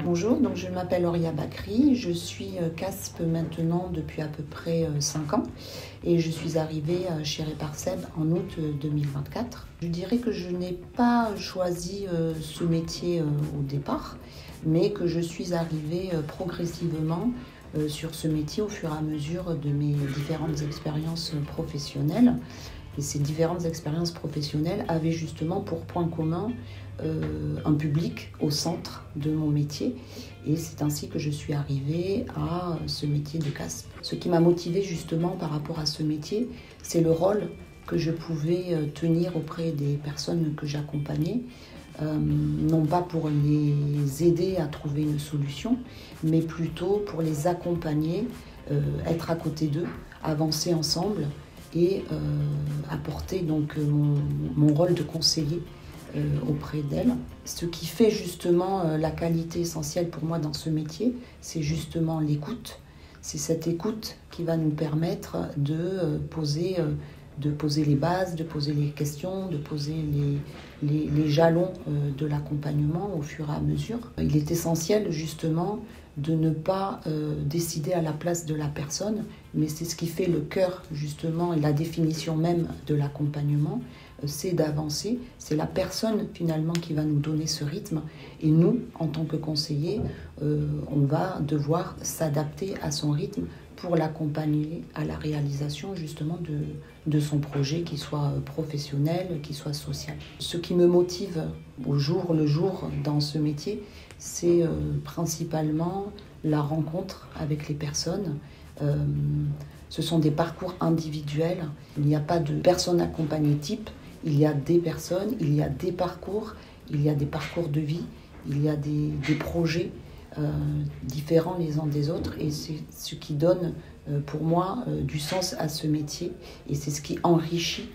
Bonjour, donc je m'appelle Oria Bakri, je suis CASP maintenant depuis à peu près 5 ans et je suis arrivée chez Réparseb en août 2024. Je dirais que je n'ai pas choisi ce métier au départ, mais que je suis arrivée progressivement sur ce métier au fur et à mesure de mes différentes expériences professionnelles. Et ces différentes expériences professionnelles avaient justement pour point commun un public au centre de mon métier. Et c'est ainsi que je suis arrivée à ce métier de CASP. Ce qui m'a motivée justement par rapport à ce métier, c'est le rôle que je pouvais tenir auprès des personnes que j'accompagnais. Non pas pour les aider à trouver une solution, mais plutôt pour les accompagner, être à côté d'eux, avancer ensemble et apporter donc mon rôle de conseiller auprès d'elles. Ce qui fait justement la qualité essentielle pour moi dans ce métier, c'est justement l'écoute. C'est cette écoute qui va nous permettre de poser les bases, de poser les questions, de poser les jalons de l'accompagnement au fur et à mesure. Il est essentiel justement de ne pas décider à la place de la personne, mais c'est ce qui fait le cœur justement et la définition même de l'accompagnement, c'est d'avancer. C'est la personne finalement qui va nous donner ce rythme et nous, en tant que conseillers, on va devoir s'adapter à son rythme pour l'accompagner à la réalisation justement de son projet, qu'il soit professionnel, qu'il soit social. Ce qui me motive au jour le jour dans ce métier, c'est principalement la rencontre avec les personnes. Ce sont des parcours individuels. Il n'y a pas de personne accompagnée type. Il y a des personnes, il y a des parcours, il y a des parcours de vie, il y a des projets différents les uns des autres. Et c'est ce qui donne pour moi du sens à ce métier. Et c'est ce qui enrichit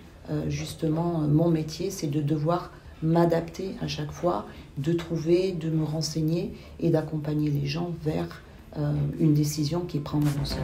justement mon métier, c'est de devoir m'adapter à chaque fois, de trouver, de me renseigner et d'accompagner les gens vers une décision qu'ils prendront seuls.